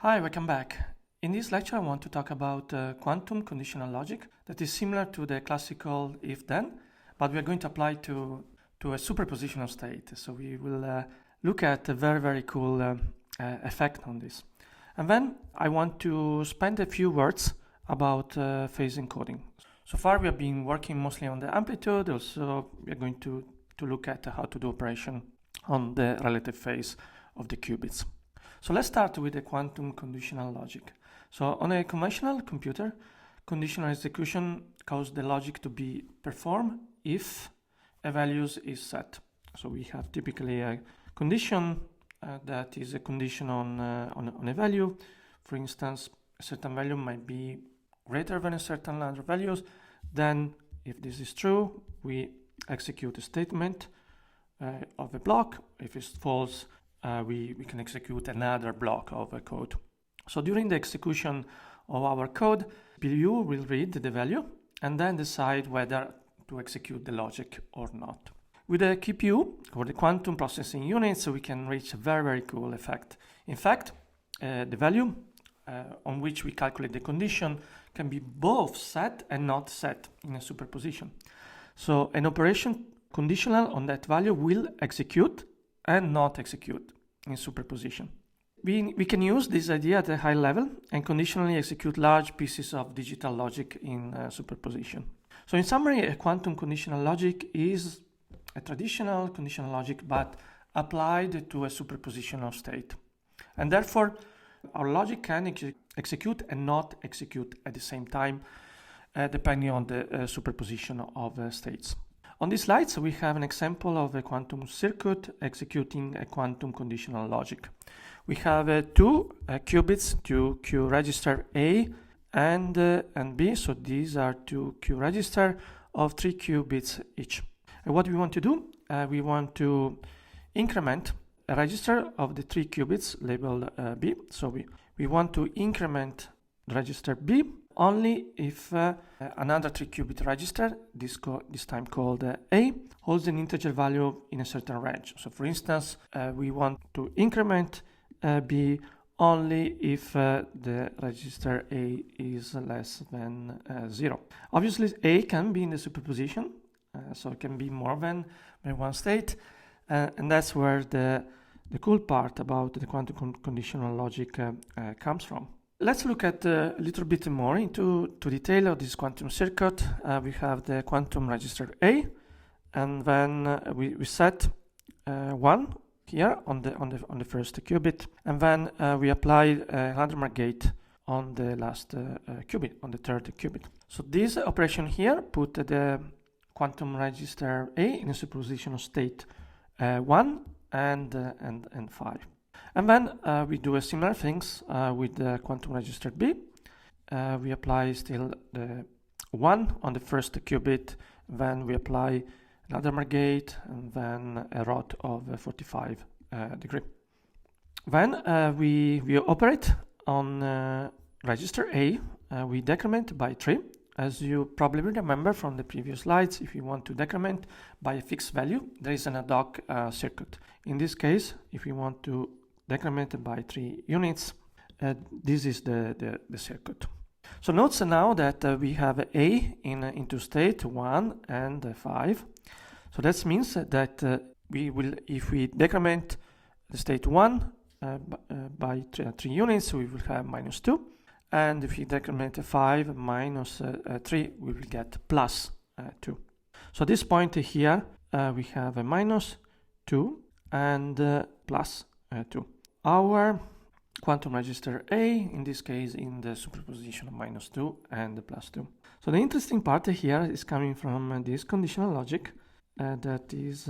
Hi, welcome back. In this lecture, I want to talk about quantum conditional logic that is similar to the classical if-then, but we are going to apply to a superposition of state. So we will look at a very cool effect on this. And then I want to spend a few words about phase encoding. So far, we have been working mostly on the amplitude. Also, we are going to look at how to do operation on the relative phase of the qubits. So let's start with the quantum conditional logic. So on a conventional computer, conditional execution causes the logic to be performed if a value is set. So we have typically a condition that is a condition on a value. For instance, a certain value might be greater than a certain other values. Then, if this is true, we execute a statement of a block. If it's false, we can execute another block of a code. So during the execution of our code, CPU will read the value and then decide whether to execute the logic or not. With the QPU, or the quantum processing units, we can reach a very cool effect. In fact, the value on which we calculate the condition can be both set and not set in a superposition. So an operation conditional on that value will execute and not execute in superposition. We can use this idea at a high level and conditionally execute large pieces of digital logic in superposition. So in summary, a quantum conditional logic is a traditional conditional logic but applied to a superposition of state. And therefore, our logic can execute and not execute at the same time, depending on the superposition of states. On this slide, we have an example of a quantum circuit executing a quantum conditional logic. We have two qubits, two Q register A and B. So these are two Q register of 3 qubits each. And what we want to do, we want to increment a register of the 3 qubits labeled B. So we want to increment the register B only if another 3 qubit register, this time called A, holds an integer value in a certain range. So for instance, we want to increment B only if the register A is less than 0. Obviously, A can be in the superposition, so it can be more than one state, and that's where the cool part about the quantum conditional logic comes from. Let's look at a little bit more into detail of this quantum circuit. We have the quantum register A, and then we set 1 here on the first qubit, and then we apply a Hadamard gate on the last qubit, on the third qubit. So this operation here put the quantum register A in a superposition of state 1 and 5. And then we do a similar things with the quantum register B. We apply still the 1 on the first qubit, then we apply another Hadamard gate, and then a rod of 45 degree. Then we operate on register A. We decrement by 3. As you probably remember from the previous slides, if you want to decrement by a fixed value, there is an ad hoc circuit. In this case, if we want to decrement by 3 units, this is the circuit. So note now that we have A into state 1 and 5. So that means that we will, if we decrement the state 1 by 3 units, we will have -2. And if we decrement 5 minus 3, we will get +2. So at this point here, we have a -2 and +2. Our quantum register A, in this case, in the superposition of -2 and +2. So the interesting part here is coming from this conditional logic that is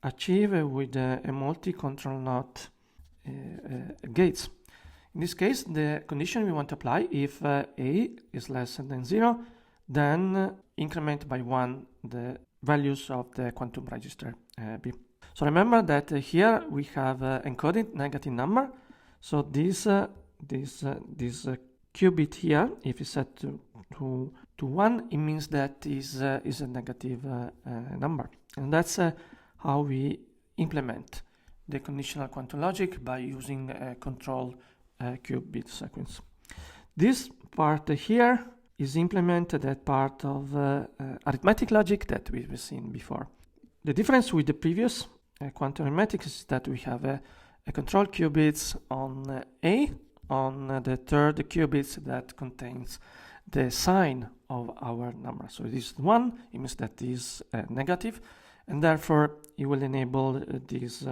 achieved with a multi-control NOT gates. In this case, the condition we want to apply, if A is less than 0, then increment by 1 the values of the quantum register B. So remember that here we have encoded negative number. So this qubit here, if it's set to 1, it means that is a negative number. And that's how we implement the conditional quantum logic by using control qubit sequence. This part here is implemented as part of arithmetic logic that we've seen before. The difference with the previous quantum arithmetic is that we have a control qubits on A, on the third qubits that contains the sign of our number. So this is 1, it means that is negative, and therefore it will enable this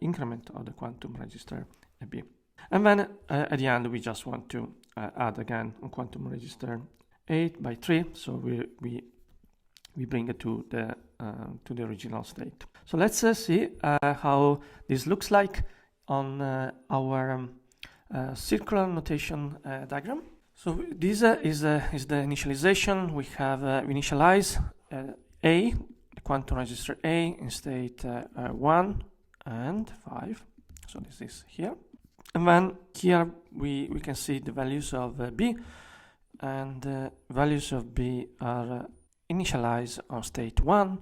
increment of the quantum register B. And then at the end we just want to add again on quantum register 8 by 3, so we bring it to the original state. So let's see how this looks like on our circular notation diagram. So this is the initialization. We have initialize A, the quantum register A, in state 1 and 5. So this is here. And then here we can see the values of B, and values of B are initialized on state 1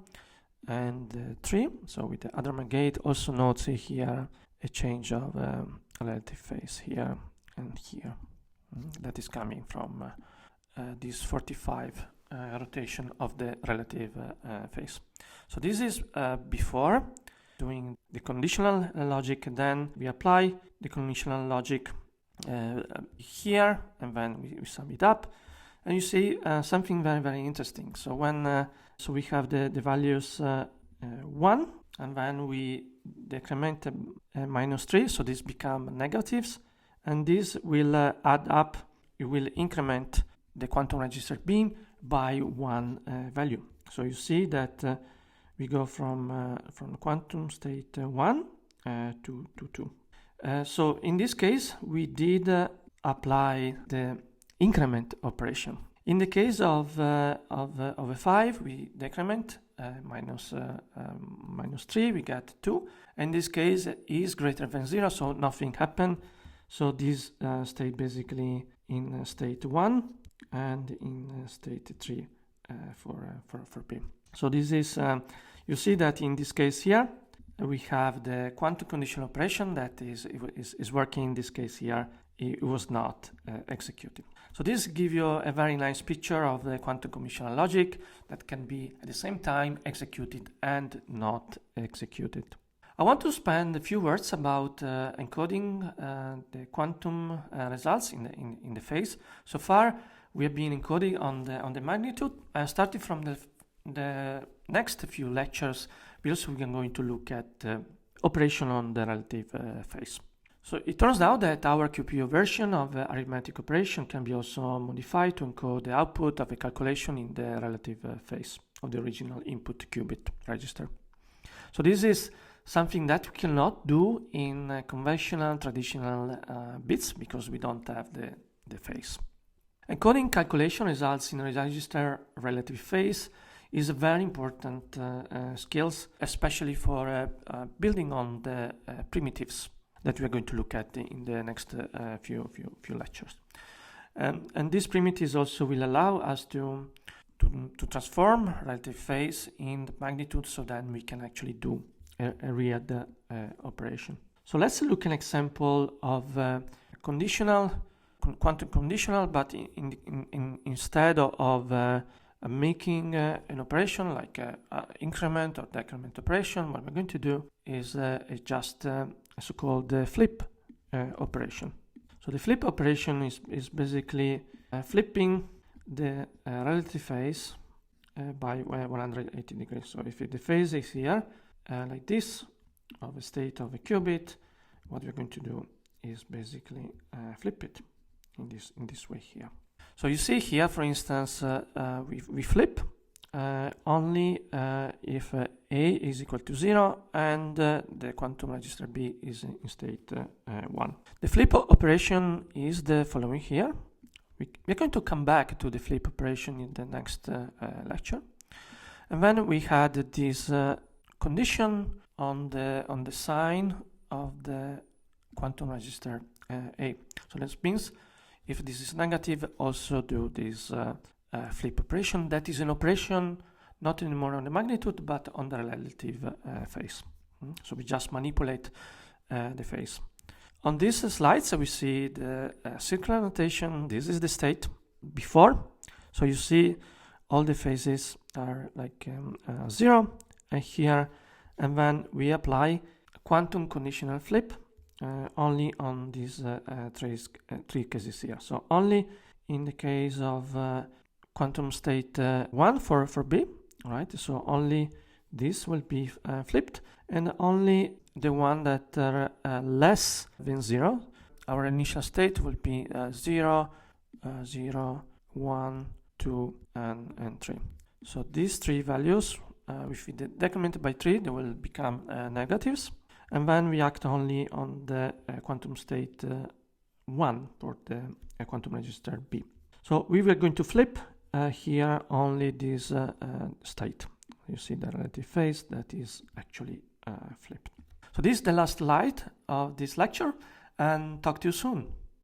and 3. So with the Hadamard gate, also note here a change of relative phase here and here. That is coming from this 45 rotation of the relative phase. So this is before doing the conditional logic. Then we apply the conditional logic here, and then we sum it up, and you see something very, very interesting. So when so we have the values 1, and then we decrement -3, so these become negatives, and this will add up. It will increment the quantum register B by 1 value. So you see that we go from quantum state 1 to 2. So in this case, we did apply the increment operation. In the case of a 5, we decrement -3, we get 2. In this case, is greater than 0, so nothing happened. So this stayed basically in state 1 and in state 3 for P. So this is, you see that in this case here, we have the quantum conditional operation that is working. In this case here, it was not executed. So this gives you a very nice picture of the quantum conditional logic that can be at the same time executed and not executed. I want to spend a few words about encoding the quantum results in the phase. So far, we have been encoding on the magnitude. Starting from the next few lectures, we are going to look at operation on the relative phase. So it turns out that our QPO version of arithmetic operation can be also modified to encode the output of a calculation in the relative phase of the original input qubit register. So this is something that we cannot do in conventional traditional bits because we don't have the phase. Encoding calculation results in a register relative phase is a very important skills, especially for building on the primitives that we are going to look at in the next few lectures. And these primitives also will allow us to transform relative phase in the magnitude, so that we can actually do a real operation. So let's look at an example of conditional, quantum conditional, but instead of making an operation like increment or decrement operation, what we're going to do is just a so-called flip operation. So the flip operation is basically flipping the relative phase by 180 degrees. So if the phase is here, like this, of a state of a qubit, what we're going to do is basically flip it in this way here. So you see here, for instance, we flip only if A is equal to 0 and the quantum register B is in state 1. The flip operation is the following here. We're going to come back to the flip operation in the next lecture. And then we had this condition on the sign of the quantum register A. So that means if this is negative, also do this flip operation. That is an operation not anymore on the magnitude, but on the relative phase. So we just manipulate the phase. On this slide, so we see the circular notation. This is the state before. So you see all the phases are like 0 and here, and then we apply a quantum conditional flip only on these three cases here. So only in the case of quantum state 1 for B, right? So only this will be flipped, and only the one that are less than 0. Our initial state will be 0, 0, 1, 2, and 3. So these three values, if we decrement by 3, they will become negatives. And then we act only on the quantum state 1 for the quantum register B. So we were going to flip here only this state. You see the relative phase that is actually flipped. So this is the last slide of this lecture, and talk to you soon.